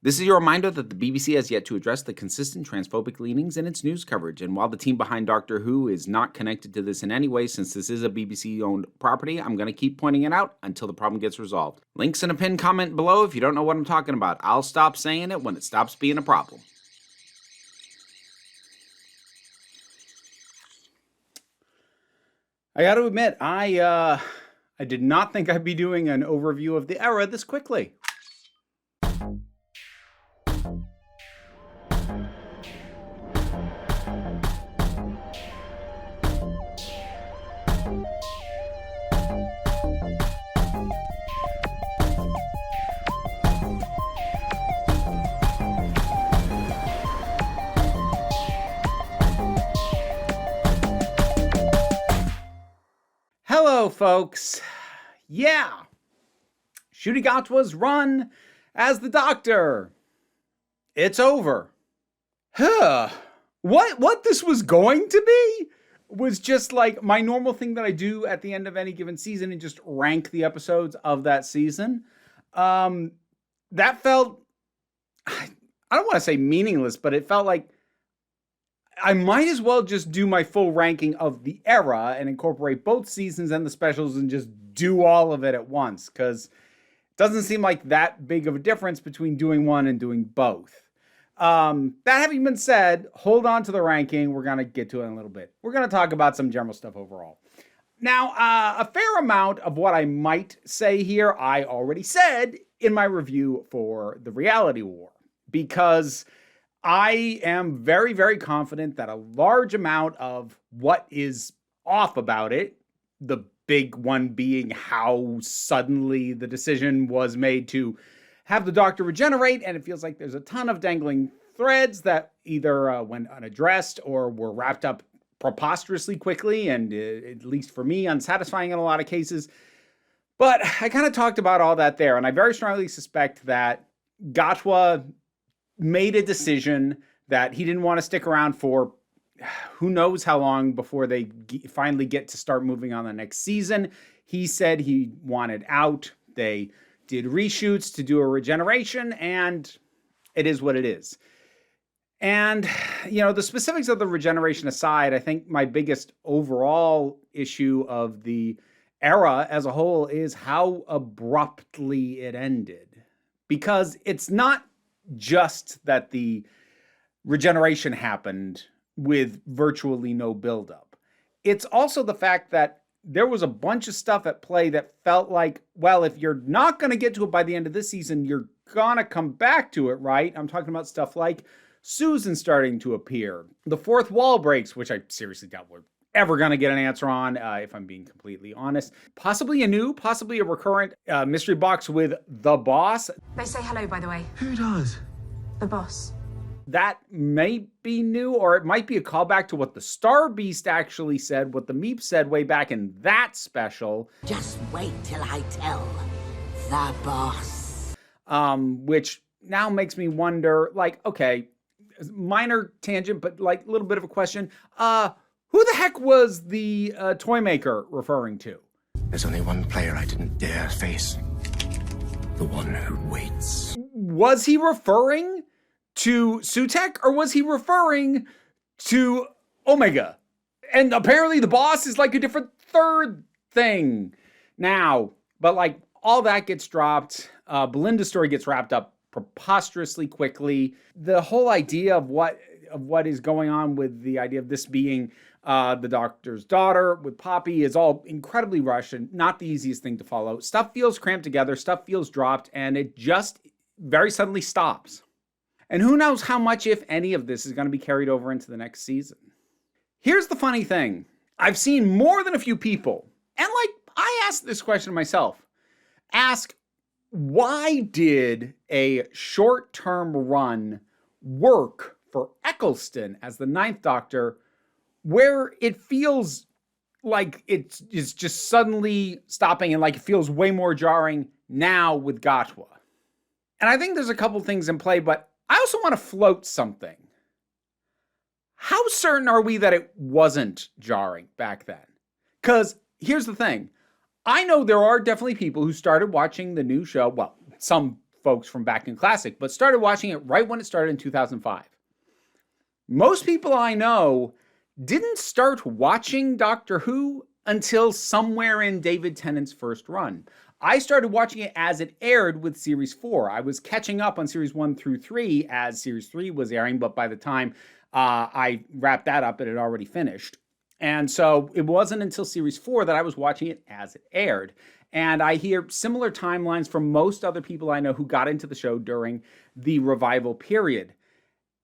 This is your reminder that the BBC has yet to address the consistent transphobic leanings in its news coverage, and while the team behind Doctor Who is not connected to this in any way since this is a BBC-owned property, I'm going to keep pointing it out until the problem gets resolved. Links in a pinned comment below if you don't know what I'm talking about. I'll stop saying it when it stops being a problem. I got to admit, I did not think I'd be doing an overview of the era this quickly. Hello, folks. Yeah, Ncuti Gatwa's run as the Doctor. It's over. What this was going to be was just like my normal thing that I do at the end of any given season and just rank the episodes of that season. That felt, I don't want to say meaningless, but it felt like I might as well just do my full ranking of the era and incorporate both seasons and the specials and just do all of it at once, because it doesn't seem like that big of a difference between doing one and doing both. That having been said, hold on to the ranking. We're going to get to it in a little bit. We're going to talk about some general stuff overall. Now, a fair amount of what I might say here, I already said in my review for The Reality War, because I am very, very confident that a large amount of what is off about it, the big one being how suddenly the decision was made to have the Doctor regenerate, and it feels like there's a ton of dangling threads that either went unaddressed or were wrapped up preposterously quickly, and at least for me, unsatisfying in a lot of cases. But I kind of talked about all that there, and I very strongly suspect that Gatwa made a decision that he didn't want to stick around for who knows how long before they finally get to start moving on the next season. He said he wanted out. They did reshoots to do a regeneration, and it is what it is. And, you know, the specifics of the regeneration aside, I think my biggest overall issue of the era as a whole is how abruptly it ended. Because it's not just that the regeneration happened with virtually no buildup. It's also the fact that there was a bunch of stuff at play that felt like, well, if you're not going to get to it by the end of this season, you're going to come back to it, right? I'm talking about stuff like Susan starting to appear, the fourth wall breaks, which I seriously doubt we're ever going to get an answer on, if I'm being completely honest. Possibly a recurrent mystery box with the boss. They say hello, by the way. Who does? The boss. That may be new, or it might be a callback to what the Star Beast actually said, what the Meep said way back in that special. Just wait till I tell the boss. Which now makes me wonder, like, okay, minor tangent, but like a little bit of a question. Who the heck was the toy maker referring to? There's only one player I didn't dare face. The one who waits. Was he referring to Sutek, or was he referring to Omega? And apparently the boss is like a different third thing now. But like all that gets dropped. Belinda's story gets wrapped up preposterously quickly. The whole idea of what is going on with the idea of this being the Doctor's daughter with Poppy is all incredibly rushed and not the easiest thing to follow. Stuff feels cramped together, stuff feels dropped, and it just very suddenly stops. And who knows how much, if any, of this is going to be carried over into the next season. Here's the funny thing. I've seen more than a few people, and like I asked this question myself, ask, why did a short-term run work for Eccleston as the Ninth Doctor where it feels like it's just suddenly stopping and like it feels way more jarring now with Gatwa? And I think there's a couple things in play, but I also want to float something. How certain are we that it wasn't jarring back then? Because here's the thing. I know there are definitely people who started watching the new show, well, some folks from back in Classic, but started watching it right when it started in 2005. Most people I know didn't start watching Doctor Who until somewhere in David Tennant's first run. I started watching it as it aired with Series 4. I was catching up on Series 1 through 3 as Series 3 was airing, but by the time I wrapped that up, it had already finished. And so it wasn't until Series 4 that I was watching it as it aired. And I hear similar timelines from most other people I know who got into the show during the revival period.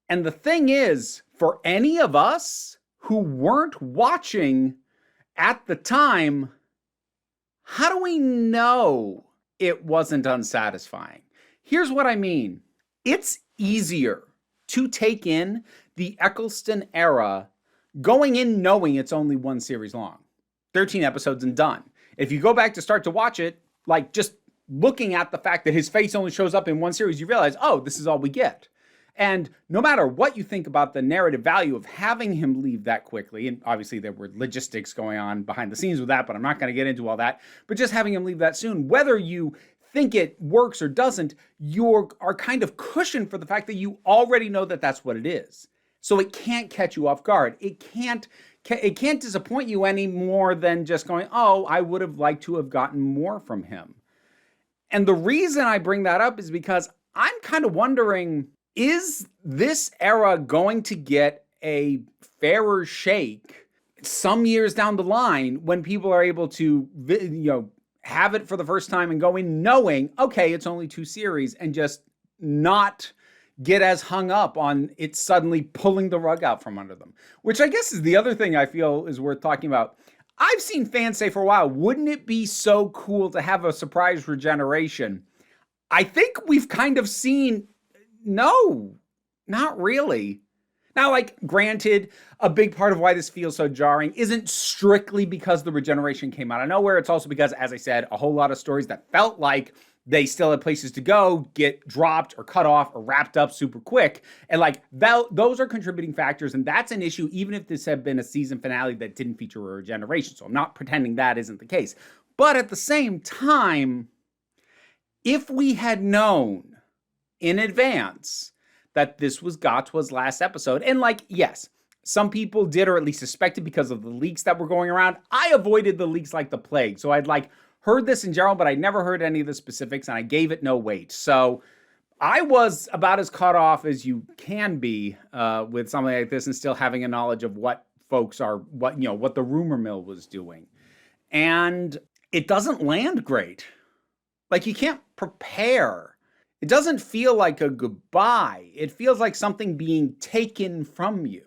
And the thing is, for any of us who weren't watching at the time, how do we know it wasn't unsatisfying? Here's what I mean. It's easier to take in the Eccleston era going in knowing it's only one series long. 13 episodes and done. If you go back to start to watch it, like just looking at the fact that his face only shows up in one series, you realize, oh, this is all we get. And no matter what you think about the narrative value of having him leave that quickly, and obviously there were logistics going on behind the scenes with that, but I'm not going to get into all that, but just having him leave that soon, whether you think it works or doesn't, you are kind of cushioned for the fact that you already know that that's what it is. So it can't catch you off guard. It can't disappoint you any more than just going, oh, I would have liked to have gotten more from him. And the reason I bring that up is because I'm kind of wondering, is this era going to get a fairer shake some years down the line when people are able to, have it for the first time and go in knowing, okay, it's only 2 series, and just not get as hung up on it suddenly pulling the rug out from under them? Which I guess is the other thing I feel is worth talking about. I've seen fans say for a while, wouldn't it be so cool to have a surprise regeneration? I think we've kind of seen, no, not really. Now, like, granted, a big part of why this feels so jarring isn't strictly because the regeneration came out of nowhere. It's also because, as I said, a whole lot of stories that felt like they still had places to go get dropped or cut off or wrapped up super quick. And like those are contributing factors. And that's an issue, even if this had been a season finale that didn't feature a regeneration. So I'm not pretending that isn't the case. But at the same time, if we had known in advance that this was Gatwa's last episode, and like, yes, some people did, or at least suspected because of the leaks that were going around. I avoided the leaks like the plague. So I'd like heard this in general, but I never heard any of the specifics, and I gave it no weight. So I was about as caught off as you can be with something like this, and still having a knowledge of what folks are, what the rumor mill was doing. And it doesn't land great. Like, you can't prepare. It doesn't feel like a goodbye. It feels like something being taken from you.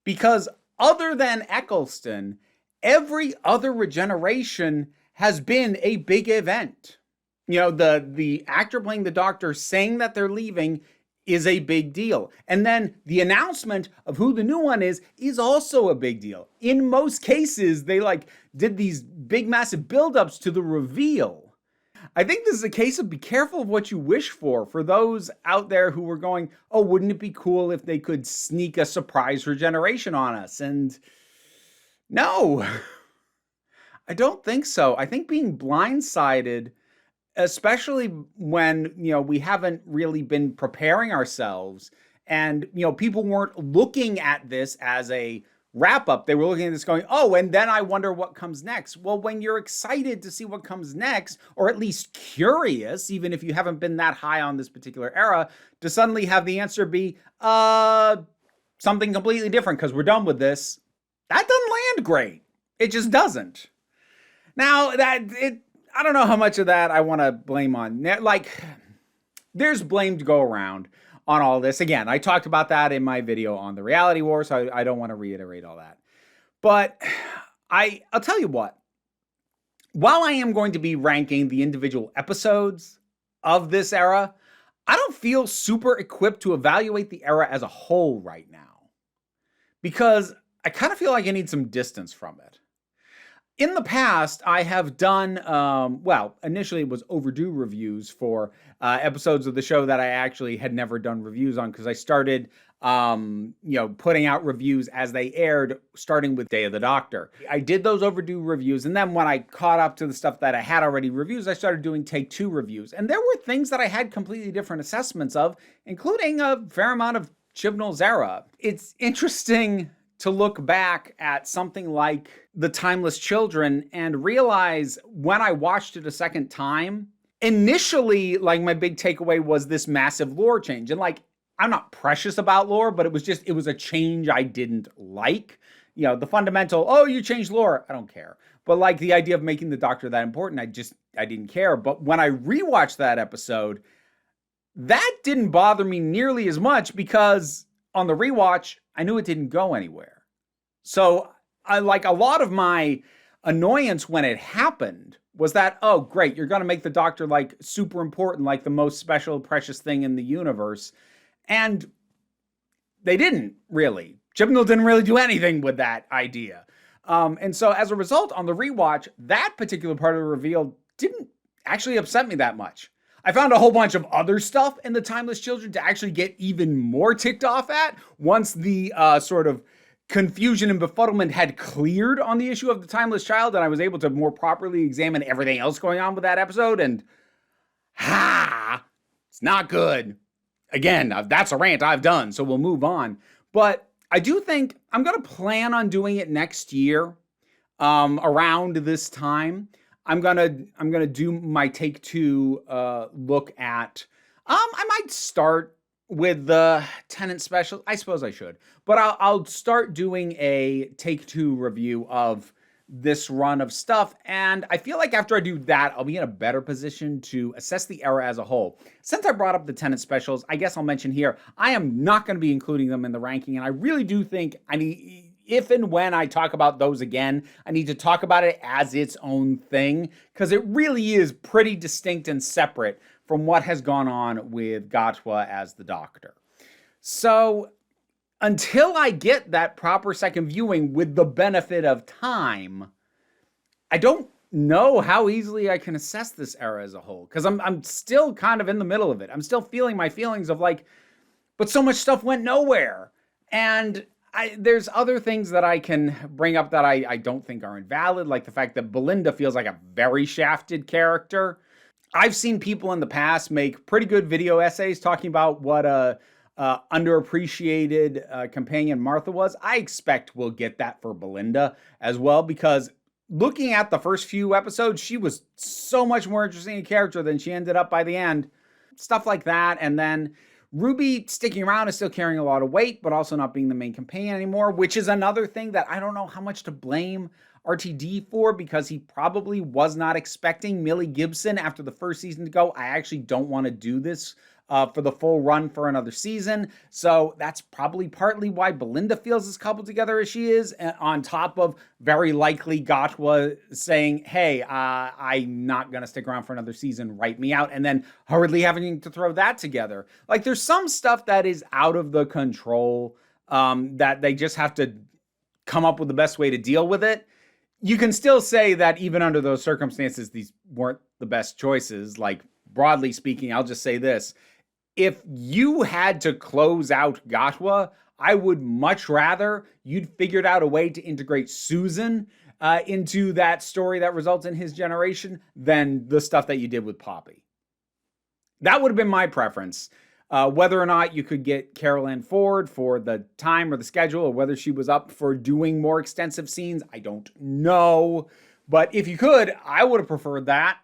Because other than Eccleston, every other regeneration has been a big event. The actor playing the Doctor saying that they're leaving is a big deal. And then the announcement of who the new one is also a big deal. In most cases, they did these big, massive buildups to the reveal. I think this is a case of be careful of what you wish for those out there who were going, oh, wouldn't it be cool if they could sneak a surprise regeneration on us? And no, I don't think so. I think being blindsided, especially when, we haven't really been preparing ourselves and, people weren't looking at this as a wrap up. They were looking at this going, oh, and then I wonder what comes next. Well, when you're excited to see what comes next, or at least curious, even if you haven't been that high on this particular era, to suddenly have the answer be, something completely different because we're done with this, that doesn't land great. It just doesn't. Now, I don't know how much of that I want to blame on. Like, there's blame to go around on all this. Again, I talked about that in my video on the Reality War, so I don't want to reiterate all that. But I'll tell you what. While I am going to be ranking the individual episodes of this era, I don't feel super equipped to evaluate the era as a whole right now. Because I kind of feel like I need some distance from it. In the past, I have done, initially it was Overdue Reviews for episodes of the show that I actually had never done reviews on because I started, putting out reviews as they aired, starting with Day of the Doctor. I did those Overdue Reviews, and then when I caught up to the stuff that I had already reviews, I started doing Take Two reviews. And there were things that I had completely different assessments of, including a fair amount of Chibnall's era. It's interesting to look back at something like The Timeless Children and realize when I watched it a second time, initially, like, my big takeaway was this massive lore change. And like, I'm not precious about lore, but it was a change I didn't like. You know, the fundamental, oh, you changed lore, I don't care. But like the idea of making the Doctor that important, I didn't care. But when I rewatched that episode, that didn't bother me nearly as much because on the rewatch, I knew it didn't go anywhere. So I like a lot of my annoyance when it happened was that, oh, great, you're going to make the Doctor like super important, like the most special, precious thing in the universe. And they didn't really. Chibnall didn't really do anything with that idea. And so as a result, on the rewatch, that particular part of the reveal didn't actually upset me that much. I found a whole bunch of other stuff in The Timeless Children to actually get even more ticked off at once the sort of confusion and befuddlement had cleared on the issue of The Timeless Child, and I was able to more properly examine everything else going on with that episode, and it's not good. Again, that's a rant I've done, so we'll move on. But I do think I'm going to plan on doing it next year, around this time. I'm gonna do my Take Two look at. I might start with the Tenant special. I suppose I should, but I'll start doing a Take Two review of this run of stuff. And I feel like after I do that, I'll be in a better position to assess the era as a whole. Since I brought up the Tenant specials, I guess I'll mention here I am not going to be including them in the ranking, and I really do think I need. If and when I talk about those again, I need to talk about it as its own thing, because it really is pretty distinct and separate from what has gone on with Gatwa as the Doctor. So until I get that proper second viewing with the benefit of time, I don't know how easily I can assess this era as a whole, because I'm still kind of in the middle of it. I'm still feeling my feelings of like, but so much stuff went nowhere. And there's other things that I can bring up that I don't think are invalid, like the fact that Belinda feels like a very shafted character. I've seen people in the past make pretty good video essays talking about what a underappreciated companion Martha was. I expect we'll get that for Belinda as well, because looking at the first few episodes, she was so much more interesting a character than she ended up by the end. Stuff like that. And then Ruby sticking around is still carrying a lot of weight, but also not being the main companion anymore, which is another thing that I don't know how much to blame RTD for, because he probably was not expecting Millie Gibson after the first season to go, I actually don't want to do this for the full run for another season. So that's probably partly why Belinda feels as coupled together as she is, on top of very likely Gatwa saying, hey, I'm not going to stick around for another season, write me out, and then hurriedly having to throw that together. Like, there's some stuff that is out of the control that they just have to come up with the best way to deal with it. You can still say that even under those circumstances, these weren't the best choices. Like, broadly speaking, I'll just say this. If you had to close out Gatwa, I would much rather you'd figured out a way to integrate Susan into that story that results in his generation than the stuff that you did with Poppy. That would have been my preference. Whether or not you could get Carol Ann Ford for the time or the schedule, or whether she was up for doing more extensive scenes, I don't know. But if you could, I would have preferred that.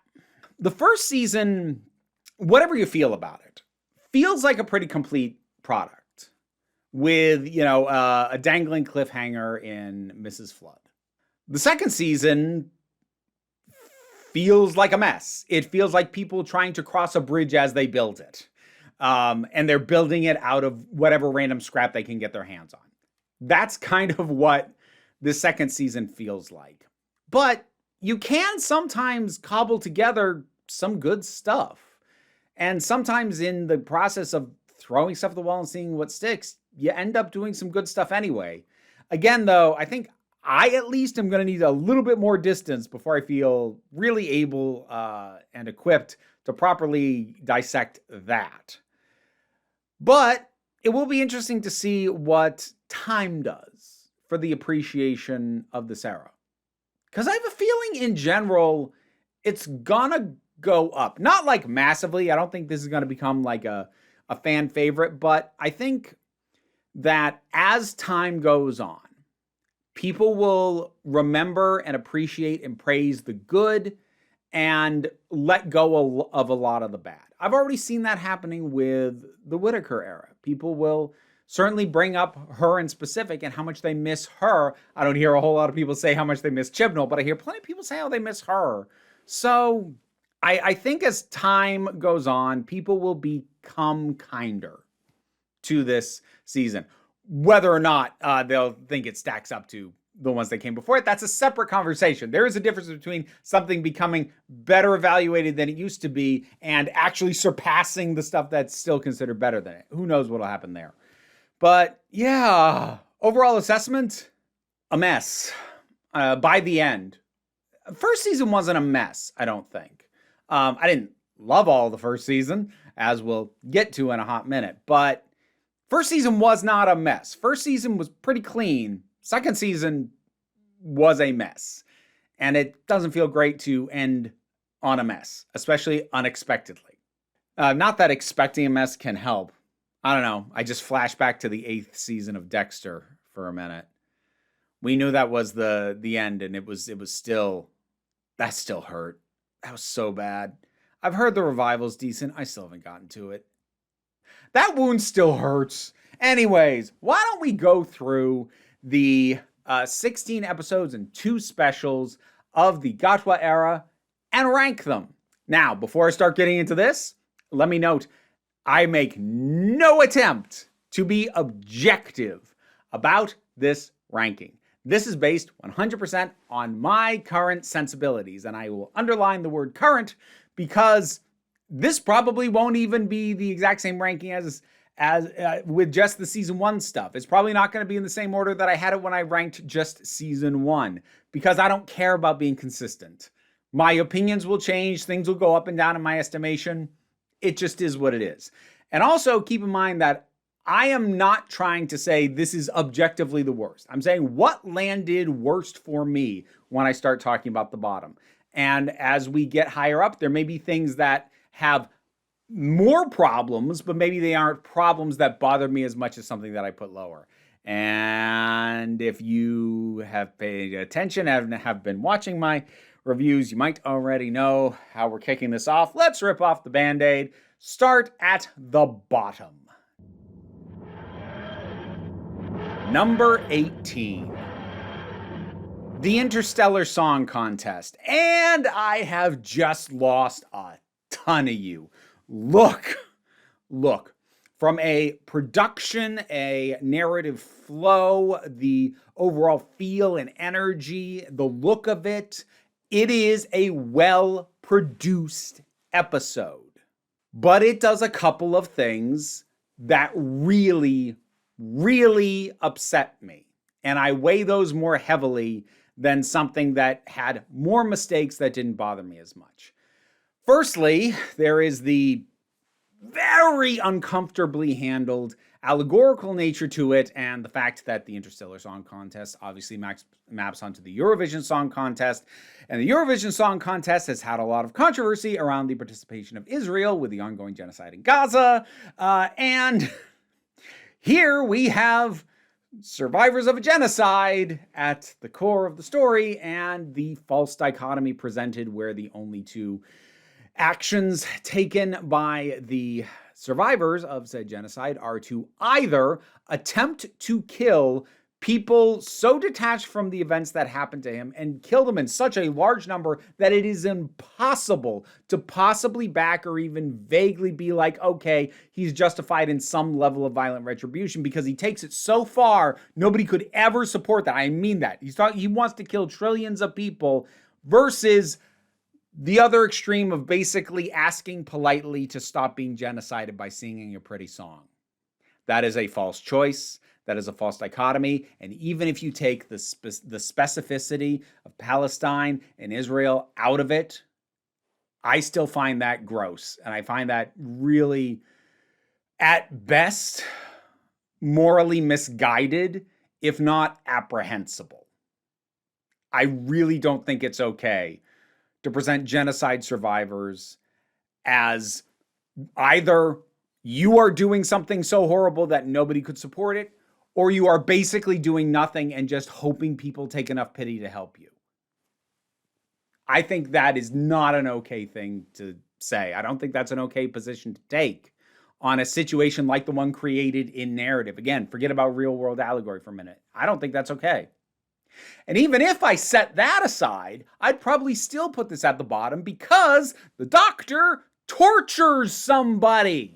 The first season, whatever you feel about it, feels like a pretty complete product with, a dangling cliffhanger in Mrs. Flood. The second season feels like a mess. It feels like people trying to cross a bridge as they build it. And they're building it out of whatever random scrap they can get their hands on. That's kind of what the second season feels like. But you can sometimes cobble together some good stuff. And sometimes in the process of throwing stuff at the wall and seeing what sticks, you end up doing some good stuff anyway. Again, though, I think I at least am going to need a little bit more distance before I feel really able and equipped to properly dissect that. But it will be interesting to see what time does for the appreciation of this era. Because I have a feeling in general, it's gonna go up. Not like massively. I don't think this is gonna become like a fan favorite, but I think that as time goes on, people will remember and appreciate and praise the good and let go of a lot of the bad. I've already seen that happening with the Whittaker era. People will certainly bring up her in specific and how much they miss her. I don't hear a whole lot of people say how much they miss Chibnall, but I hear plenty of people say how they miss her. So I think as time goes on, people will become kinder to this season. Whether or not they'll think it stacks up to the ones that came before it, that's a separate conversation. There is a difference between something becoming better evaluated than it used to be and actually surpassing the stuff that's still considered better than it. Who knows what'll happen there. But yeah, overall assessment, a mess by the end. First season wasn't a mess, I don't think. I didn't love all the first season, as we'll get to in a hot minute, but first season was not a mess. First season was pretty clean. Second season was a mess. And it doesn't feel great to end on a mess, especially unexpectedly. Not that expecting a mess can help. I don't know. I just flashed back to the 8th season of Dexter for a minute. We knew that was the end, and it was still, that still hurt. That was so bad. I've heard the revival's decent. I still haven't gotten to it. That wound still hurts. Anyways, why don't we go through the 16 episodes and 2 specials of the Gatwa era and rank them. Now, before I start getting into this, let me note, I make no attempt to be objective about this ranking. This is based 100% on my current sensibilities, and I will underline the word current because this probably won't even be the exact same ranking as with just the season 1 stuff. It's probably not going to be in the same order that I had it when I ranked just season 1 because I don't care about being consistent. My opinions will change. Things will go up and down in my estimation. It just is what it is. And also keep in mind that I am not trying to say this is objectively the worst. I'm saying what landed worst for me when I start talking about the bottom. And as we get higher up, there may be things that have more problems, but maybe they aren't problems that bother me as much as something that I put lower. And if you have paid attention and have been watching my reviews, you might already know how we're kicking this off. Let's rip off the Band-Aid. Start at the bottom. Number 18. The Interstellar Song Contest. And I have just lost a ton of you. Look, from a production, a narrative flow, the overall feel and energy, the look of it, it is a well-produced episode. But it does a couple of things that really, really upset me. And I weigh those more heavily than something that had more mistakes that didn't bother me as much. Firstly, there is the very uncomfortably handled allegorical nature to it, and the fact that the Interstellar Song Contest obviously maps onto the Eurovision Song Contest. And the Eurovision Song Contest has had a lot of controversy around the participation of Israel with the ongoing genocide in Gaza. And here we have survivors of a genocide at the core of the story, and the false dichotomy presented where the only two actions taken by the survivors of said genocide are to either attempt to kill people so detached from the events that happened to him and kill them in such a large number that it is impossible to possibly back or even vaguely be like, okay, he's justified in some level of violent retribution because he takes it so far, nobody could ever support that. I mean that. He wants to kill trillions of people versus the other extreme of basically asking politely to stop being genocided by singing a pretty song. That is a false choice. That is a false dichotomy. And even if you take the specificity of Palestine and Israel out of it, I still find that gross. And I find that really, at best, morally misguided, if not apprehensible. I really don't think it's okay to present genocide survivors as either you are doing something so horrible that nobody could support it, or you are basically doing nothing and just hoping people take enough pity to help you. I think that is not an okay thing to say. I don't think that's an okay position to take on a situation like the one created in narrative. Again, forget about real world allegory for a minute. I don't think that's okay. And even if I set that aside, I'd probably still put this at the bottom because the doctor tortures somebody.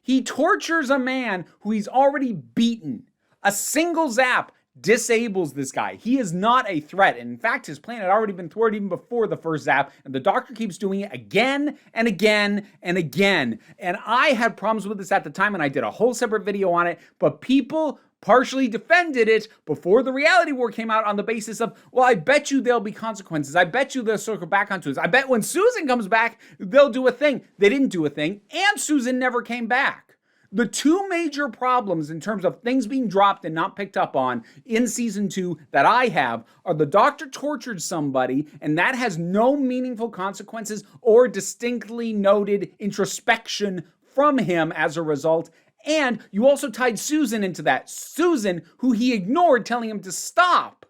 He tortures a man who he's already beaten. A single zap disables this guy. He is not a threat. And in fact, his plan had already been thwarted even before the first zap. And the doctor keeps doing it again and again and again. And I had problems with this at the time, and I did a whole separate video on it. But people partially defended it before the reality war came out on the basis of, well, I bet you there'll be consequences. I bet you they'll circle back onto us. I bet when Susan comes back, they'll do a thing. They didn't do a thing, and Susan never came back. The two major problems in terms of things being dropped and not picked up on in season 2 that I have are the doctor tortured somebody, and that has no meaningful consequences or distinctly noted introspection from him as a result. And you also tied Susan into that. Susan, who he ignored, telling him to stop.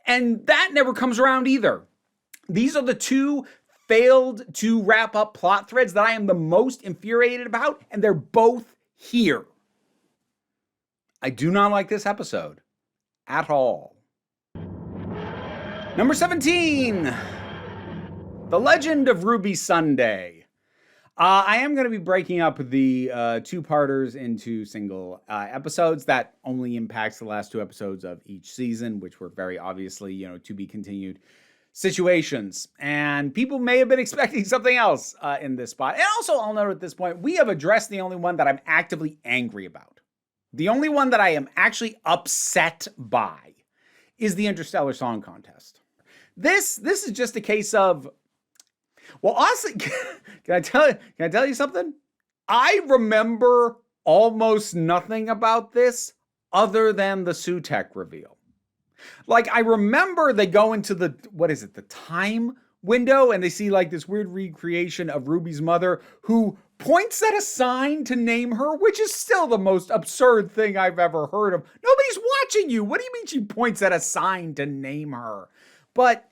And that never comes around either. These are the two failed to wrap up plot threads that I am the most infuriated about, and they're both here. I do not like this episode at all. Number 17, The Legend of Ruby Sunday. I am going to be breaking up the two-parters into single episodes. That only impacts the last 2 episodes of each season, which were very obviously, to be continued situations. And people may have been expecting something else in this spot. And also, I'll note at this point, we have addressed the only one that I'm actively angry about. The only one that I am actually upset by is the Interstellar Song Contest. This is just a case of, well, honestly, can I tell you something? I remember almost nothing about this other than the Sutek reveal. Like, I remember they go into the time window, and they see like this weird recreation of Ruby's mother, who points at a sign to name her, which is still the most absurd thing I've ever heard of. Nobody's watching you. What do you mean she points at a sign to name her? But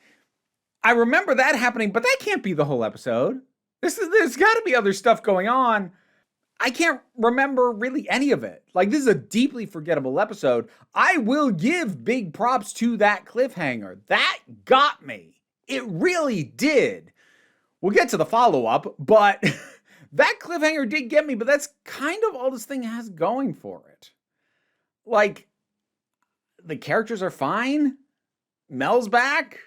I remember that happening, but that can't be the whole episode. There's got to be other stuff going on. I can't remember really any of it. Like, this is a deeply forgettable episode. I will give big props to that cliffhanger. That got me. It really did. We'll get to the follow-up, but that cliffhanger did get me, but that's kind of all this thing has going for it. Like, the characters are fine. Mel's back.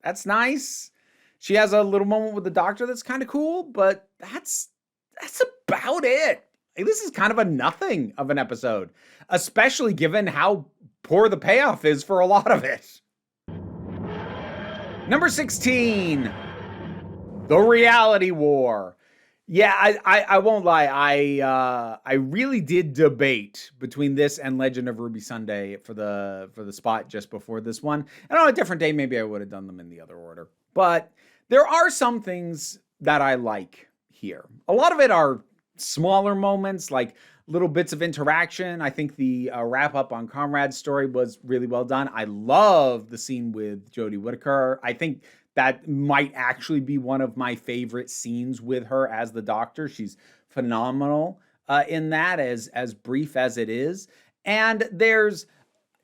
That's nice. She has a little moment with the doctor that's kind of cool, but that's about it. Like, this is kind of a nothing of an episode, especially given how poor the payoff is for a lot of it. Number 16, The Reality War. Yeah, I won't lie. I really did debate between this and Legend of Ruby Sunday for the spot just before this one. And on a different day, maybe I would have done them in the other order. But there are some things that I like here. A lot of it are smaller moments, like little bits of interaction. I think the wrap up on Conrad's story was really well done. I love the scene with Jodie Whittaker. I think that might actually be one of my favorite scenes with her as the doctor. She's phenomenal in that, as brief as it is. And there's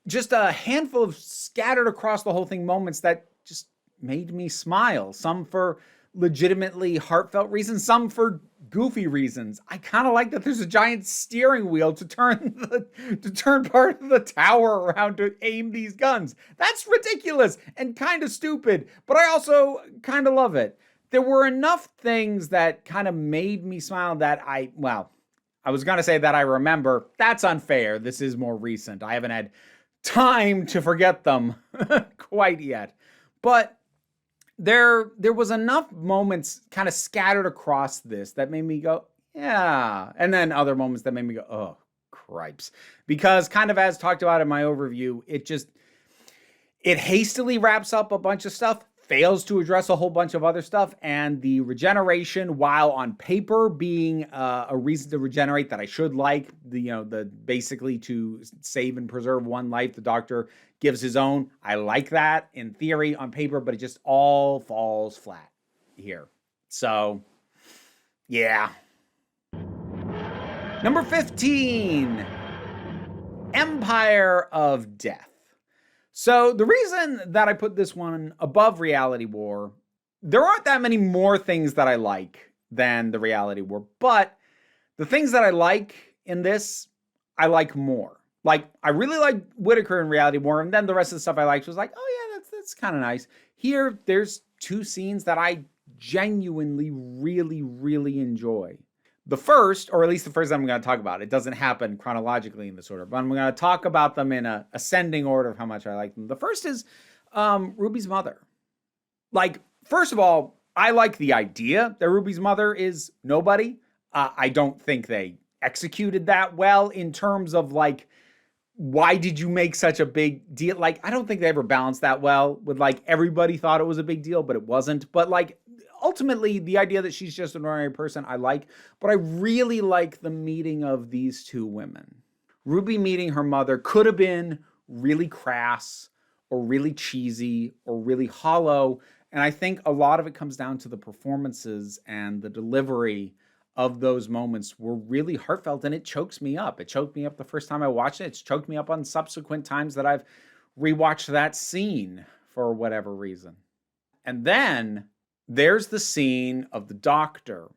just a handful of scattered across the whole thing moments that just made me smile. Some for legitimately heartfelt reasons, some for goofy reasons. I kind of like that there's a giant steering wheel to turn part of the tower around to aim these guns. That's ridiculous and kind of stupid, but I also kind of love it. There were enough things that kind of made me smile that I'm I was going to say that I remember. That's unfair. This is more recent. I haven't had time to forget them quite yet. But there was enough moments kind of scattered across this that made me go, yeah. And then other moments that made me go, oh, cripes. Because kind of as talked about in my overview, it hastily wraps up a bunch of stuff, fails to address a whole bunch of other stuff, and the regeneration, while on paper being a reason to regenerate that I should like, the basically to save and preserve one life, the doctor gives his own. I like that in theory on paper, but it just all falls flat here. So, yeah. Number 15, Empire of Death. So the reason that I put this one above Reality War, there aren't that many more things that I like than the Reality War, but the things that I like in this, I like more. Like, I really like Whitaker in Reality War, and then the rest of the stuff I liked was like, oh yeah, that's kind of nice. Here, there's two scenes that I genuinely really, really enjoy. The first, or at least the first I'm going to talk about, it doesn't happen chronologically in this order, but I'm going to talk about them in a ascending order of how much I like them. The first is Ruby's mother. Like, first of all, I like the idea that Ruby's mother is nobody. I don't think they executed that well in terms of, like, why did you make such a big deal? Like, I don't think they ever balanced that well with, like, everybody thought it was a big deal, but it wasn't. But, like, ultimately, the idea that she's just an ordinary person, I like. But I really like the meeting of these two women. Ruby meeting her mother could have been really crass or really cheesy or really hollow. And I think a lot of it comes down to the performances and the delivery of those moments were really heartfelt, and it chokes me up. It choked me up the first time I watched it. It's choked me up on subsequent times that I've rewatched that scene for whatever reason. And then there's the scene of the doctor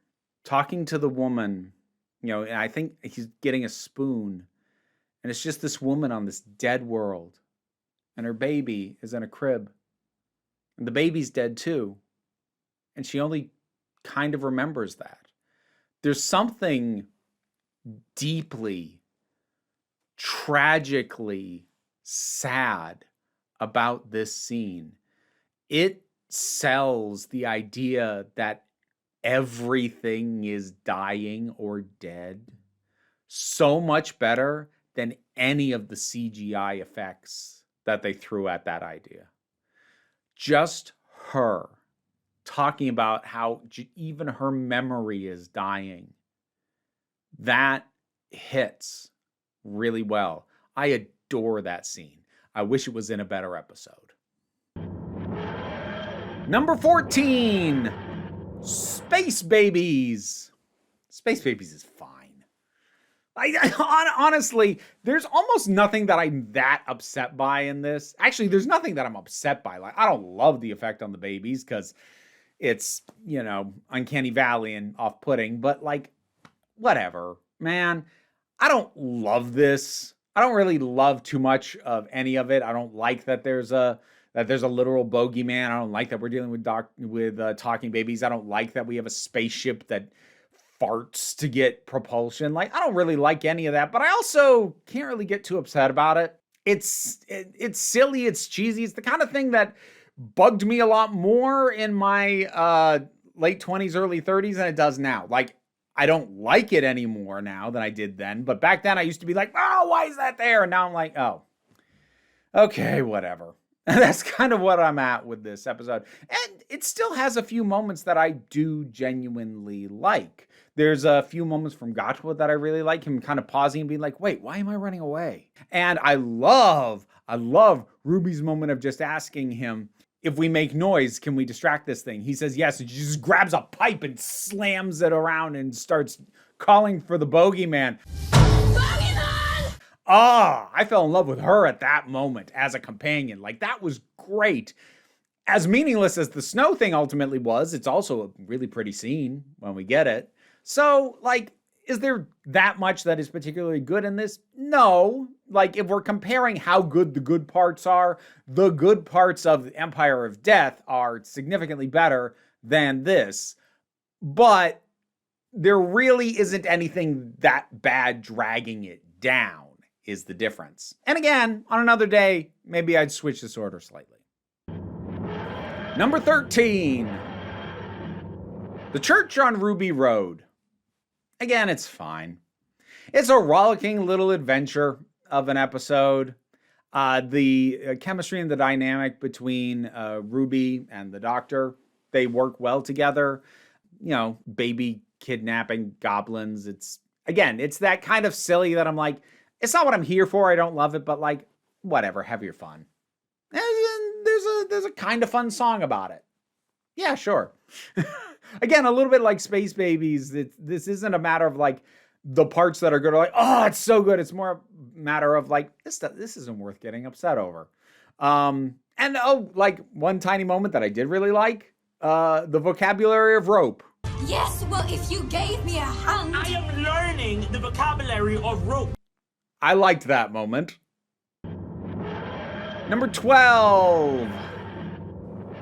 talking to the woman, and I think he's getting a spoon, and it's just this woman on this dead world, and her baby is in a crib, and the baby's dead too, and she only kind of remembers that. There's something deeply, tragically sad about this scene. It sells the idea that everything is dying or dead so much better than any of the CGI effects that they threw at that idea. Just her talking about how even her memory is dying, that hits really well. I adore that scene. I wish it was in a better episode. Number 14, Space Babies. Space Babies is fine. Honestly, there's almost nothing that I'm that upset by in this. Actually, there's nothing that I'm upset by. Like, I don't love the effect on the babies because it's, uncanny valley and off-putting, but like, whatever, man. I don't love this. I don't really love too much of any of it. I don't like that there's a literal bogeyman. I don't like that we're dealing with talking babies. I don't like that we have a spaceship that farts to get propulsion. Like, I don't really like any of that, but I also can't really get too upset about it. It's silly. It's cheesy. It's the kind of thing that bugged me a lot more in my late 20s, early 30s than it does now. Like, I don't like it anymore now than I did then. But back then I used to be like, oh, why is that there? And now I'm like, oh, okay, whatever. And that's kind of what I'm at with this episode. And it still has a few moments that I do genuinely like. There's a few moments from Gotcha that I really like, him kind of pausing and being like, wait, why am I running away? And I love Ruby's moment of just asking him, if we make noise, can we distract this thing? He says yes, and she just grabs a pipe and slams it around and starts calling for the bogeyman. Bogeyman! I fell in love with her at that moment as a companion. Like, that was great. As meaningless as the snow thing ultimately was, it's also a really pretty scene when we get it. So, like, is there that much that is particularly good in this? No. Like, if we're comparing how good the good parts are, the good parts of Empire of Death are significantly better than this. But there really isn't anything that bad dragging it down is the difference. And again, on another day, maybe I'd switch this order slightly. Number 13. The Church on Ruby Road. Again, it's fine. It's a rollicking little adventure of an episode. The chemistry and the dynamic between Ruby and the Doctor, they work well together. You know, baby kidnapping goblins. It's that kind of silly that I'm like, it's not what I'm here for. I don't love it, but like, whatever, have your fun. There's a kind of fun song about it. Yeah, sure. Again, a little bit like Space Babies. This isn't a matter of like the parts that are good are like, oh, it's so good. It's more a matter of like, this isn't worth getting upset over. And like one tiny moment that I did really like, the vocabulary of rope. Yes, well, if you gave me a hand. I am learning the vocabulary of rope. I liked that moment. Number 12.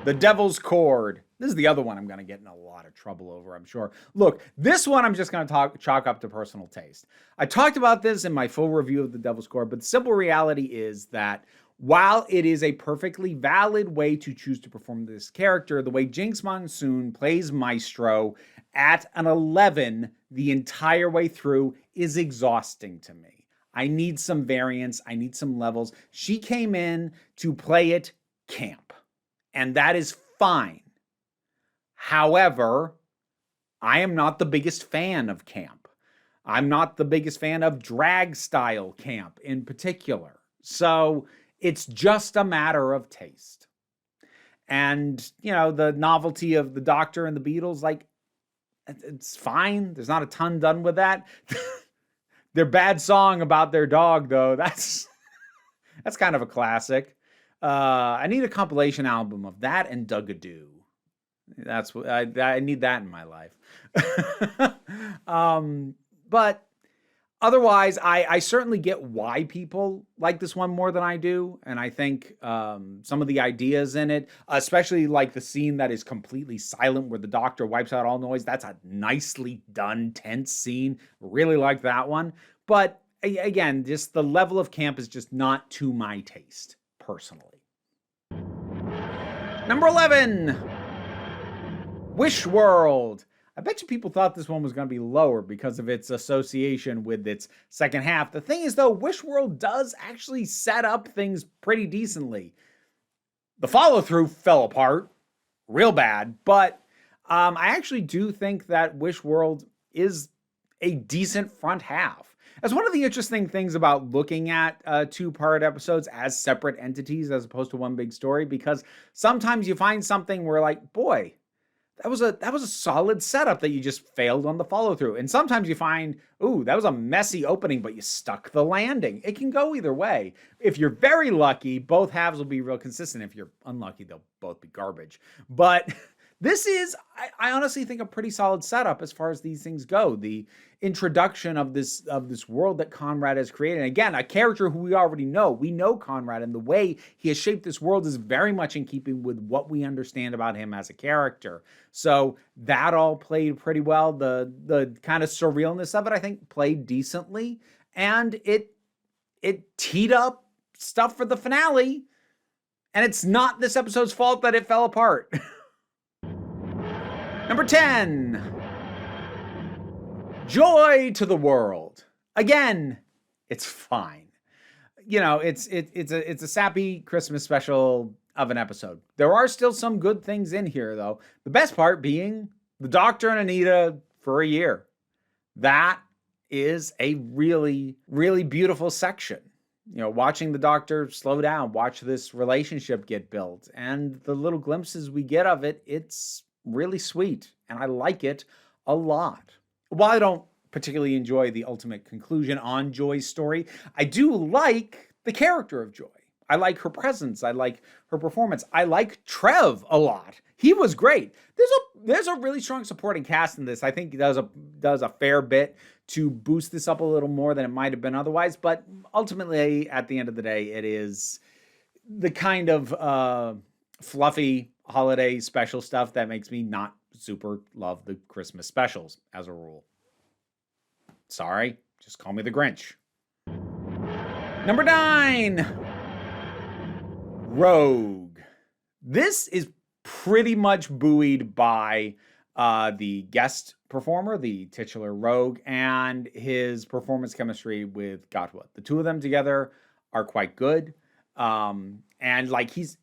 The Devil's Cord. This is the other one I'm going to get in a lot of trouble over, I'm sure. Look, this one I'm just going to chalk up to personal taste. I talked about this in my full review of The Devil's Cord, but the simple reality is that while it is a perfectly valid way to choose to perform this character, the way Jinx Monsoon plays Maestro at an 11 the entire way through is exhausting to me. I need some variance. I need some levels. She came in to play it camp, and that is fine. However, I am not the biggest fan of camp. I'm not the biggest fan of drag style camp in particular. So it's just a matter of taste. And, you know, the novelty of the Doctor and the Beatles, like, it's fine. There's not a ton done with that. Their bad song about their dog, though, that's kind of a classic. I need a compilation album of that and Dug-a-Doo. That's what I need that in my life. But otherwise, I certainly get why people like this one more than I do. And I think some of the ideas in it, especially like the scene that is completely silent where the Doctor wipes out all noise, that's a nicely done, tense scene. Really like that one. But again, just the level of camp is just not to my taste, personally. Number 11. Wishworld. I bet you people thought this one was going to be lower because of its association with its second half. The thing is, though, Wishworld does actually set up things pretty decently. The follow-through fell apart real bad, but I actually do think that Wishworld is a decent front half. That's one of the interesting things about looking at two-part episodes as separate entities as opposed to one big story, because sometimes you find something where, like, boy, that was a solid setup that you just failed on the follow through. And sometimes you find, ooh, that was a messy opening, but you stuck the landing. It can go either way. If you're very lucky, both halves will be real consistent. If you're unlucky, they'll both be garbage. But this is, I honestly think, a pretty solid setup as far as these things go. The introduction of this world that Conrad has created. And again, a character who we already know. We know Conrad, and the way he has shaped this world is very much in keeping with what we understand about him as a character. So that all played pretty well. The kind of surrealness of it, I think, played decently. And it teed up stuff for the finale. And it's not this episode's fault that it fell apart. Number 10. Joy to the World. Again, it's fine. You know, it's a sappy Christmas special of an episode. There are still some good things in here, though. The best part being the Doctor and Anita for a year. That is a really, really beautiful section. You know, watching the Doctor slow down, watch this relationship get built, and the little glimpses we get of it, it's really sweet, and I like it a lot. While I don't particularly enjoy the ultimate conclusion on Joy's story, I do like the character of Joy. I like her presence. I like her performance. I like Trev a lot. He was great. There's a really strong supporting cast in this. I think he does a fair bit to boost this up a little more than it might have been otherwise. But ultimately, at the end of the day, it is the kind of fluffy holiday special stuff that makes me not super love the Christmas specials as a rule. Sorry, just call me the Grinch. Number 9, Rogue. This is pretty much buoyed by the guest performer, the titular Rogue, and his performance chemistry with Gatwa. The two of them together are quite good. And like he's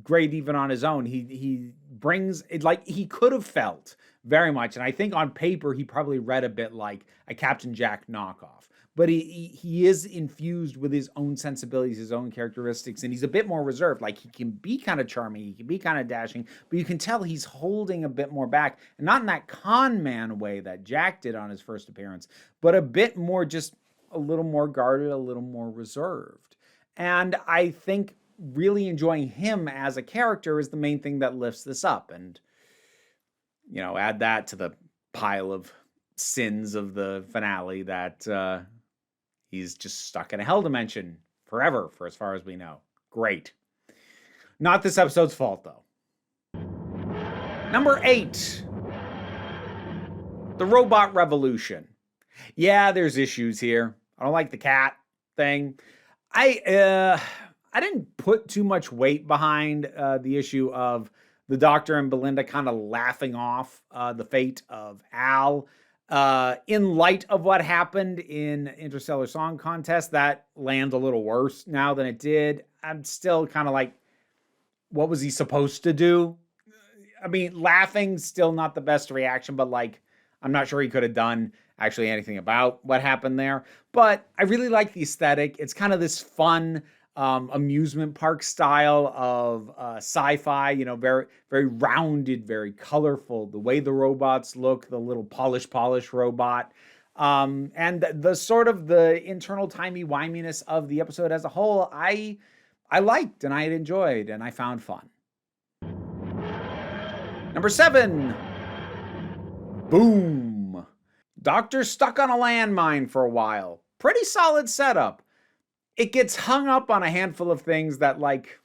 great even on his own. He brings it, like he could have felt very much, and I think on paper he probably read a bit like a Captain Jack knockoff. But he is infused with his own sensibilities, his own characteristics, and he's a bit more reserved. Like he can be kind of charming, he can be kind of dashing, but you can tell he's holding a bit more back, and not in that con man way that Jack did on his first appearance, but a bit more, just a little more guarded, a little more reserved. And I think really enjoying him as a character is the main thing that lifts this up. And, you know, add that to the pile of sins of the finale that he's just stuck in a hell dimension forever, for as far as we know. Great. Not this episode's fault, though. Number 8, the robot revolution. Yeah, there's issues here. I don't like the cat thing. I didn't put too much weight behind the issue of the Doctor and Belinda kind of laughing off the fate of Al. In light of what happened in Interstellar Song Contest, that lands a little worse now than it did. I'm still kind of like, what was he supposed to do? I mean, laughing, still not the best reaction, but like, I'm not sure he could have done actually anything about what happened there. But I really like the aesthetic. It's kind of this fun amusement park style of sci-fi, you know, very, very rounded, very colorful. The way the robots look, the little polish robot, and the sort of the internal timey-wiminess of the episode as a whole, I liked and I had enjoyed and I found fun. Number 7, Boom. Doctor stuck on a landmine for a while. Pretty solid setup. It gets hung up on a handful of things that, like,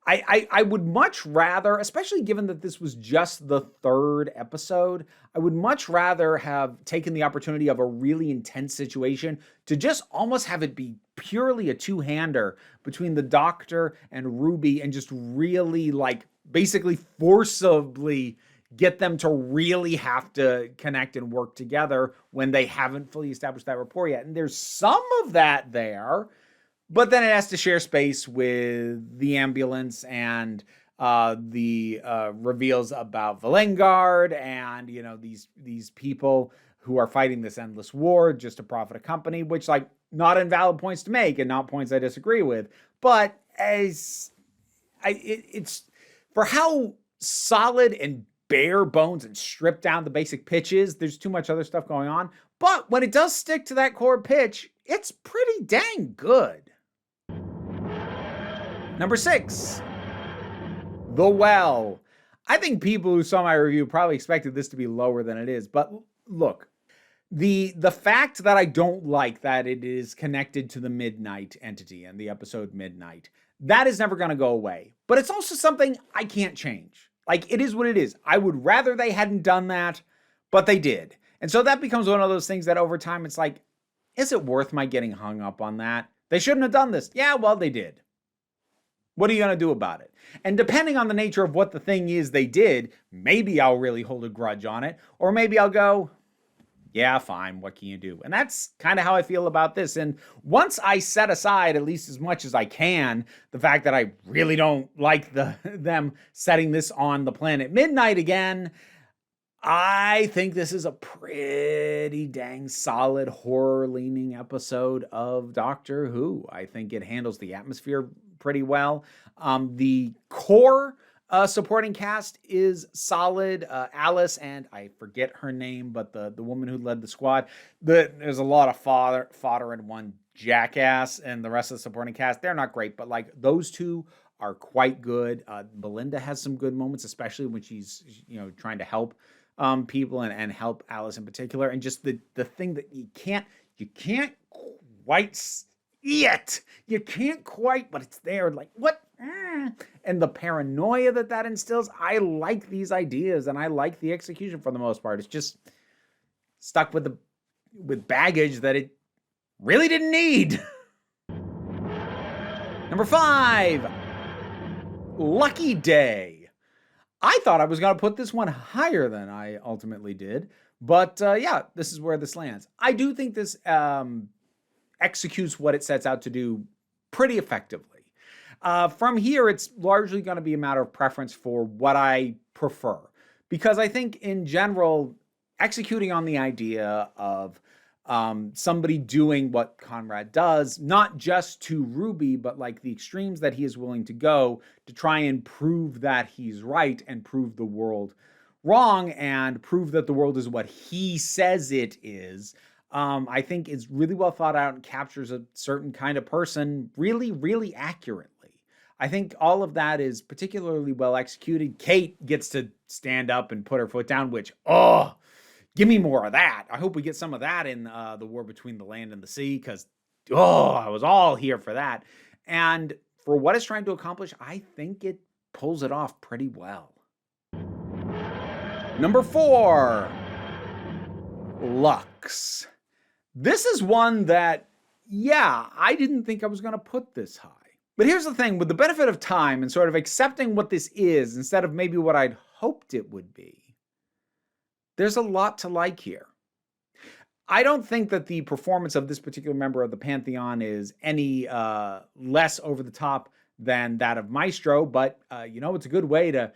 I would much rather, especially given that this was just the 3rd episode, I would much rather have taken the opportunity of a really intense situation to just almost have it be purely a two-hander between the Doctor and Ruby and just really, like, basically forcibly get them to really have to connect and work together when they haven't fully established that rapport yet. And there's some of that there, but then it has to share space with the ambulance and the reveals about Valengard and, you know, these people who are fighting this endless war just to profit a company, which, like, not invalid points to make and not points I disagree with. But it's for how solid and bare bones and strip down the basic pitches, there's too much other stuff going on. But when it does stick to that core pitch, it's pretty dang good. Number 6, The Well. I think people who saw my review probably expected this to be lower than it is. But look, the fact that I don't like that it is connected to the Midnight entity and the episode Midnight, that is never going to go away. But it's also something I can't change. Like, it is what it is. I would rather they hadn't done that, but they did. And so that becomes one of those things that over time, it's like, is it worth my getting hung up on that? They shouldn't have done this. Yeah, well, they did. What are you going to do about it? And depending on the nature of what the thing is they did, maybe I'll really hold a grudge on it. Or maybe I'll go, yeah, fine, what can you do? And that's kind of how I feel about this. And once I set aside, at least as much as I can, the fact that I really don't like them setting this on the planet Midnight again, I think this is a pretty dang solid horror-leaning episode of Doctor Who. I think it handles the atmosphere pretty well. The core supporting cast is solid. Alice and I forget her name, but the woman who led the squad. There's a lot of fodder and one jackass, and the rest of the supporting cast, they're not great, but like those two are quite good. Belinda has some good moments, especially when she's, you know, trying to help people and help Alice in particular. And just the thing that you can't quite see it. You can't quite, but it's there. Like, what? and the paranoia that instills. I like these ideas, and I like the execution for the most part. It's just stuck with baggage that it really didn't need. Number 5, Lucky Day. I thought I was going to put this one higher than I ultimately did, but yeah, this is where this lands. I do think this executes what it sets out to do pretty effectively. From here, it's largely going to be a matter of preference for what I prefer, because I think in general, executing on the idea of somebody doing what Conrad does, not just to Ruby, but like the extremes that he is willing to go to try and prove that he's right and prove the world wrong and prove that the world is what he says it is. I think is really well thought out and captures a certain kind of person really, really accurately. I think all of that is particularly well executed. Kate gets to stand up and put her foot down, which, give me more of that. I hope we get some of that in the War Between the Land and the Sea, because, I was all here for that. And for what it's trying to accomplish, I think it pulls it off pretty well. Number 4, Lux. This is one that, I didn't think I was going to put this high. But here's the thing, with the benefit of time and sort of accepting what this is instead of maybe what I'd hoped it would be, there's a lot to like here. I don't think that the performance of this particular member of the Pantheon is any less over the top than that of Maestro, but it's a good way to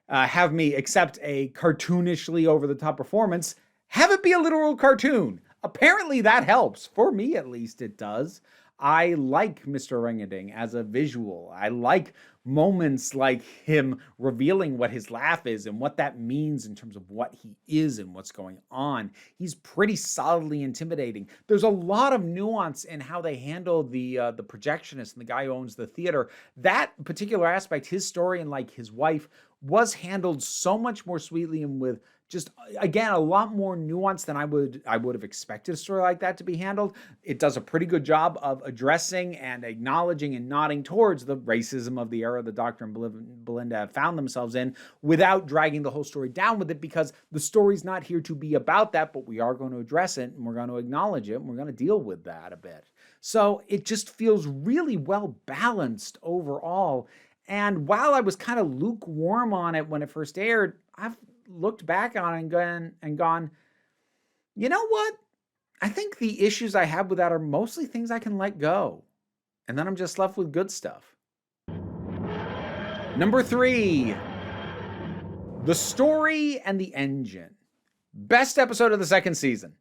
have me accept a cartoonishly over the top performance. Have it be a literal cartoon. Apparently that helps. For me, at least, it does. I like Mr. Ringoding as a visual. I like moments like him revealing what his laugh is and what that means in terms of what he is and what's going on. He's pretty solidly intimidating. There's a lot of nuance in how they handle the projectionist and the guy who owns the theater. That particular aspect, his story and like his wife, was handled so much more sweetly and with just, again, a lot more nuance than I would have expected a story like that to be handled. It does a pretty good job of addressing and acknowledging and nodding towards the racism of the era the Doctor and Belinda have found themselves in without dragging the whole story down with it, because the story's not here to be about that, but we are going to address it and we're going to acknowledge it and we're going to deal with that a bit. So it just feels really well balanced overall. And while I was kind of lukewarm on it when it first aired, I've looked back on it and gone, you know what? I think the issues I have with that are mostly things I can let go. And then I'm just left with good stuff. Number 3, The Story and the Engine. Best episode of the second season.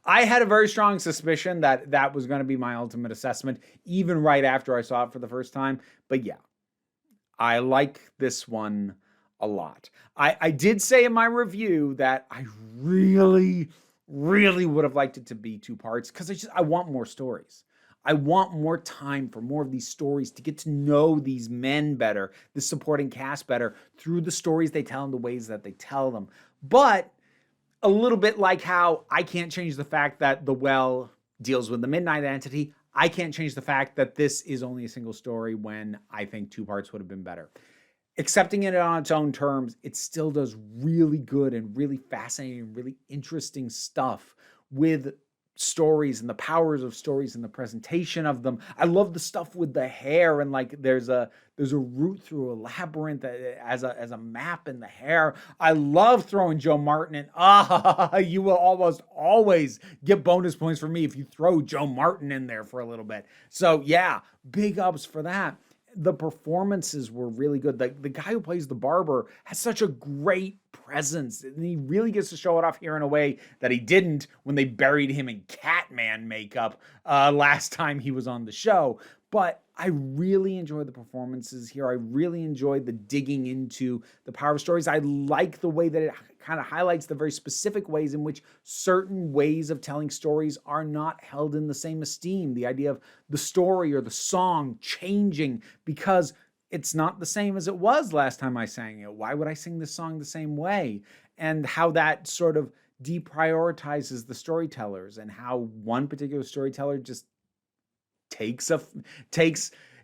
I had a very strong suspicion that that was going to be my ultimate assessment, even right after I saw it for the first time. But yeah, I like this one a lot. I did say in my review that I really, really would have liked it to be 2 parts, because I want more stories. I want more time for more of these stories to get to know these men better, the supporting cast better, through the stories they tell and the ways that they tell them. But a little bit like how I can't change the fact that The Well deals with the Midnight Entity, I can't change the fact that this is only a single story when I think 2 parts would have been better. Accepting it on its own terms, it still does really good and really fascinating, really interesting stuff with stories and the powers of stories and the presentation of them. I love the stuff with the hair, and like there's a route through a labyrinth as a map in the hair. I love throwing Joe Martin in. You will almost always get bonus points for me if you throw Joe Martin in there for a little bit. So yeah, big ups for that. The performances were really good. The guy who plays the barber has such a great presence, and he really gets to show it off here in a way that he didn't when they buried him in Catman makeup last time he was on the show. But I really enjoyed the performances here. I really enjoyed the digging into the power of stories. I like the way that it kind of highlights the very specific ways in which certain ways of telling stories are not held in the same esteem. The idea of the story or the song changing because it's not the same as it was last time I sang it. Why would I sing this song the same way? And how that sort of deprioritizes the storytellers, and how one particular storyteller just takes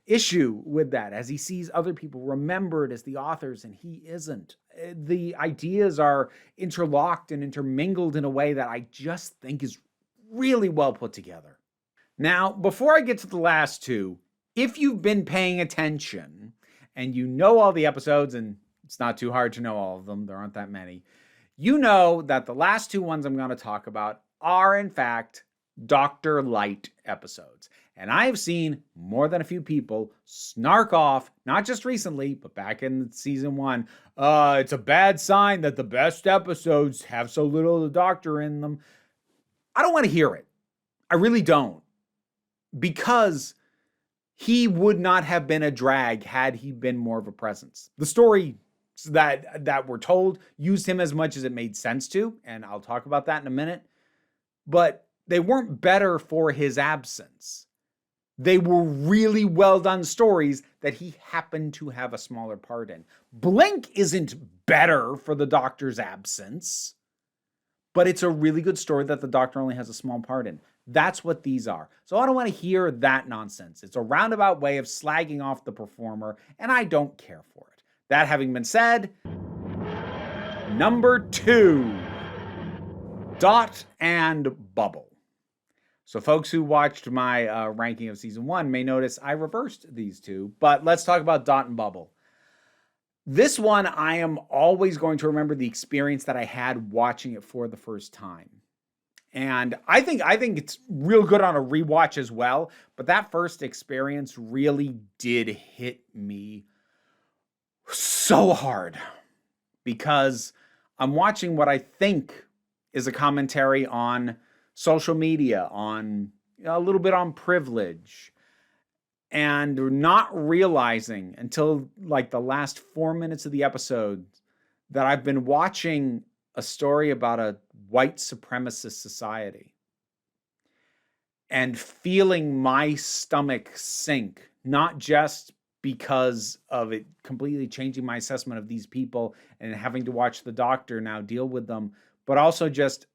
issue with that as he sees other people remembered as the authors and he isn't. The ideas are interlocked and intermingled in a way that I just think is really well put together. Now, before I get to the last two, if you've been paying attention and you know all the episodes, and it's not too hard to know all of them, there aren't that many, you know that the last two ones I'm going to talk about are, in fact, Dr. Light episodes. And I have seen more than a few people snark off, not just recently, but back in season 1, it's a bad sign that the best episodes have so little of the Doctor in them. I don't want to hear it. I really don't. Because he would not have been a drag had he been more of a presence. The story that were told used him as much as it made sense to, and I'll talk about that in a minute. But they weren't better for his absence. They were really well done stories that he happened to have a smaller part in. Blink isn't better for the Doctor's absence, but it's a really good story that the Doctor only has a small part in. That's what these are. So I don't want to hear that nonsense. It's a roundabout way of slagging off the performer, and I don't care for it. That having been said, number 2, Dot and Bubble. So folks who watched my ranking of season 1 may notice I reversed these two, but let's talk about Dot and Bubble. This one, I am always going to remember the experience that I had watching it for the first time. And I think it's real good on a rewatch as well, but that first experience really did hit me so hard because I'm watching what I think is a commentary on social media, on a little bit on privilege, and not realizing until like the last 4 minutes of the episode that I've been watching a story about a white supremacist society and feeling my stomach sink, not just because of it completely changing my assessment of these people and having to watch the Doctor now deal with them, but also just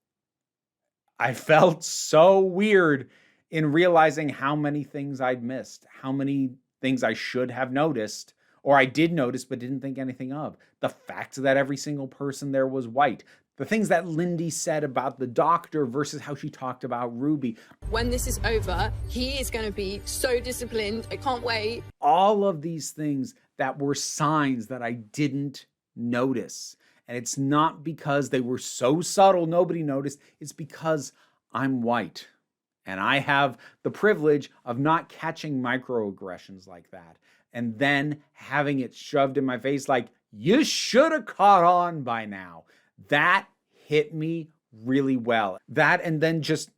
I felt so weird in realizing how many things I'd missed, how many things I should have noticed, or I did notice but didn't think anything of. The fact that every single person there was white. The things that Lindy said about the Doctor versus how she talked about Ruby. When this is over, he is going to be so disciplined. I can't wait. All of these things that were signs that I didn't notice. And it's not because they were so subtle nobody noticed. It's because I'm white. And I have the privilege of not catching microaggressions like that. And then having it shoved in my face like, you should have caught on by now. That hit me really well. That and then just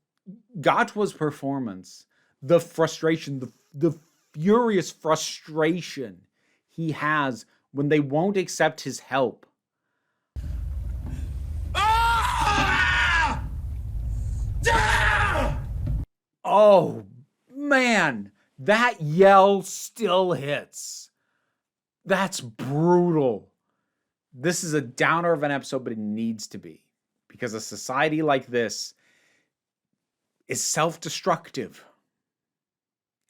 Gatwa's performance, the frustration, the furious frustration he has when they won't accept his help. Oh, man, that yell still hits. That's brutal. This is a downer of an episode, but it needs to be. Because a society like this is self-destructive.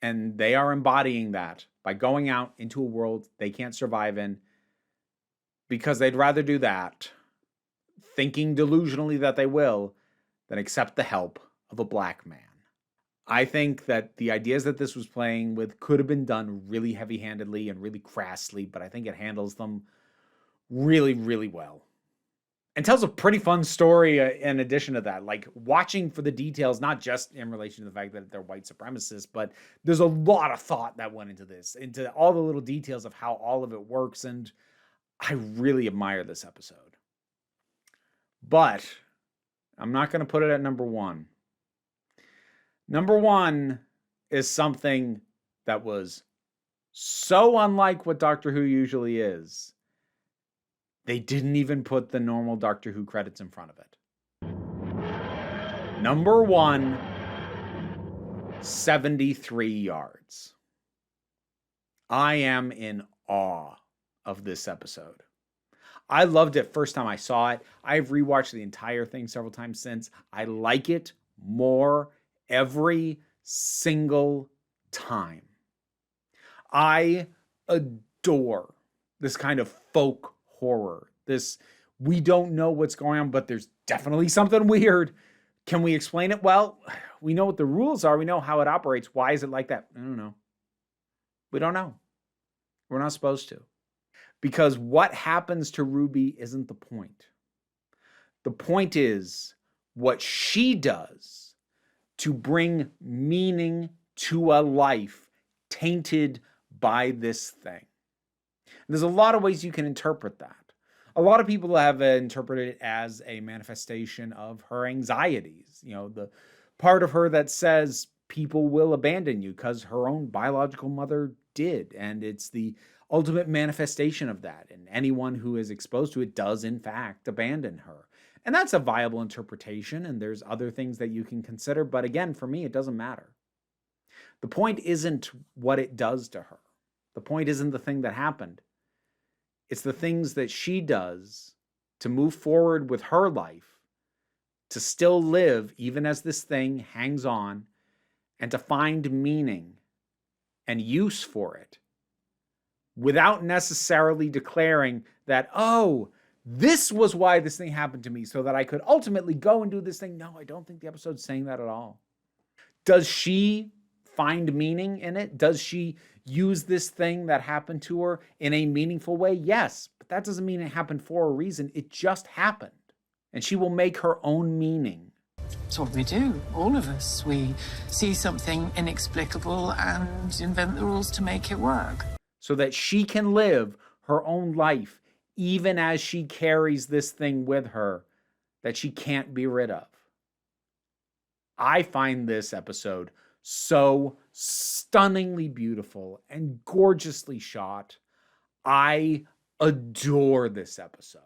And they are embodying that by going out into a world they can't survive in. Because they'd rather do that, thinking delusionally that they will, than accept the help of a black man. I think that the ideas that this was playing with could have been done really heavy-handedly and really crassly, but I think it handles them really, really well. And tells a pretty fun story in addition to that. Like, watching for the details, not just in relation to the fact that they're white supremacists, but there's a lot of thought that went into this, into all the little details of how all of it works, and I really admire this episode. But I'm not going to put it at number 1. Number 1 is something that was so unlike what Doctor Who usually is. They didn't even put the normal Doctor Who credits in front of it. Number 1, 73 yards. I am in awe of this episode. I loved it first time I saw it. I've rewatched the entire thing several times since. I like it more every single time. I adore this kind of folk horror. This, we don't know what's going on, but there's definitely something weird. Can we explain it? Well, we know what the rules are. We know how it operates. Why is it like that? I don't know. We don't know. We're not supposed to. Because what happens to Ruby isn't the point. The point is what she does to bring meaning to a life tainted by this thing. And there's a lot of ways you can interpret that. A lot of people have interpreted it as a manifestation of her anxieties. You know, the part of her that says people will abandon you because her own biological mother did. And it's the ultimate manifestation of that. And anyone who is exposed to it does, in fact, abandon her. And that's a viable interpretation. And there's other things that you can consider. But again, for me, it doesn't matter. The point isn't what it does to her. The point isn't the thing that happened. It's the things that she does to move forward with her life, to still live even as this thing hangs on, and to find meaning and use for it without necessarily declaring that, oh, this was why this thing happened to me, so that I could ultimately go and do this thing. No, I don't think the episode's saying that at all. Does she find meaning in it? Does she use this thing that happened to her in a meaningful way? Yes, but that doesn't mean it happened for a reason. It just happened. And she will make her own meaning. It's what we do, all of us. We see something inexplicable and invent the rules to make it work. So that she can live her own life, even as she carries this thing with her that she can't be rid of. I find this episode so stunningly beautiful and gorgeously shot. I adore this episode.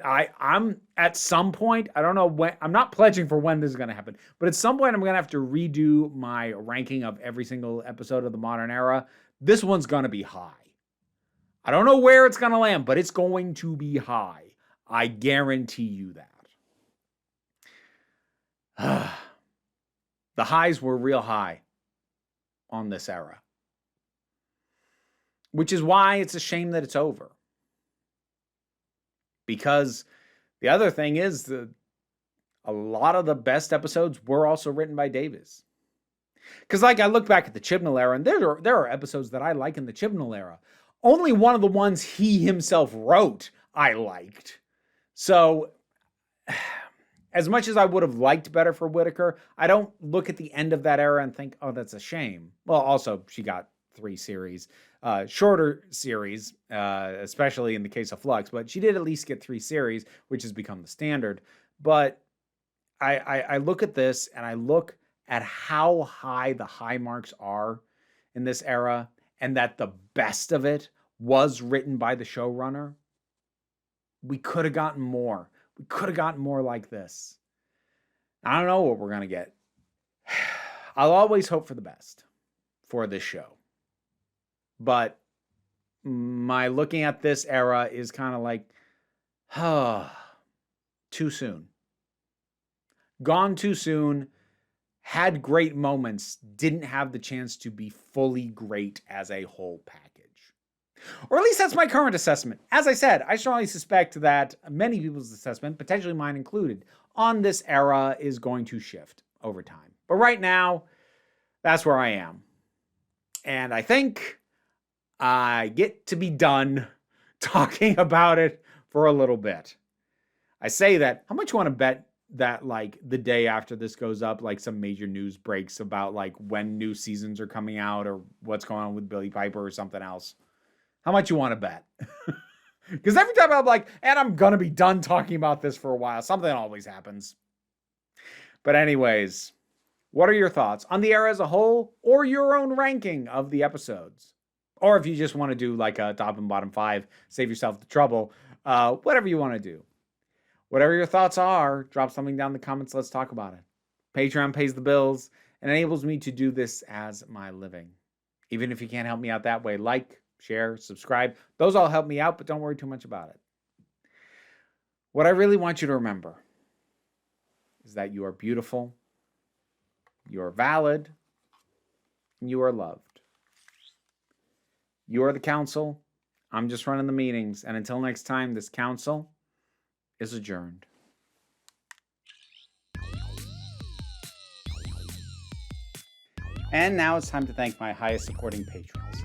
I'm at some point, I don't know when, I'm not pledging for when this is going to happen, but at some point I'm going to have to redo my ranking of every single episode of the modern era. This one's going to be high. I don't know where it's going to land, but it's going to be high. I guarantee you that. The highs were real high on this era. Which is why it's a shame that it's over. Because the other thing is that a lot of the best episodes were also written by Davis. Because like I look back at the Chibnall era, and there are episodes that I like in the Chibnall era. Only one of the ones he himself wrote I liked. So as much as I would have liked better for Whittaker, I don't look at the end of that era and think, oh, that's a shame. Well, also, she got 3 series. Shorter series, especially in the case of Flux, but she did at least get 3 series, which has become the standard. But I look at this and I look at how high the high marks are in this era, and that the best of it was written by the showrunner. We could have gotten more. We could have gotten more like this. I don't know what we're going to get. I'll always hope for the best for this show. But my looking at this era is kind of like, too soon. Gone too soon. Had great moments. Didn't have the chance to be fully great as a whole package. Or at least that's my current assessment. As I said, I strongly suspect that many people's assessment, potentially mine included, on this era is going to shift over time. But right now, that's where I am. And I think I get to be done talking about it for a little bit. I say that, how much you want to bet that like the day after this goes up, like some major news breaks about like when new seasons are coming out or what's going on with Billie Piper or something else? How much you want to bet? Because every time I'm like, and I'm going to be done talking about this for a while, something always happens. But anyways, what are your thoughts on the era as a whole, or your own ranking of the episodes? Or if you just want to do like a top and bottom 5, save yourself the trouble, whatever you want to do. Whatever your thoughts are, drop something down in the comments. Let's talk about it. Patreon pays the bills and enables me to do this as my living. Even if you can't help me out that way, like, share, subscribe. Those all help me out, but don't worry too much about it. What I really want you to remember is that you are beautiful, you are valid, and you are loved. You're the council. I'm just running the meetings. And until next time, this council is adjourned. And now it's time to thank my highest supporting patrons.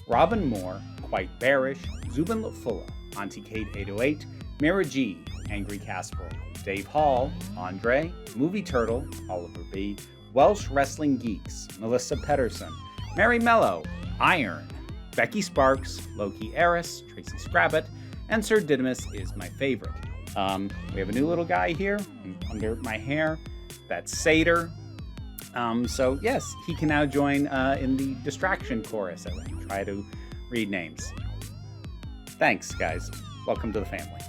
Robin Moore, Quite Bearish, Zubin Lutfula, Auntie Kate 808, Mira G, Angry Casper, Dave Hall, Andre, Movie Turtle, Oliver B, Welsh Wrestling Geeks, Melissa Pedersen, Mary Mello, Iron, Becky Sparks, Loki Eris, Tracy Scrabbit, and Sir Didymus is my favorite. We have a new little guy here under my hair. That's Satyr. So yes, he can now join in the distraction chorus as I try to read names. Thanks, guys. Welcome to the family.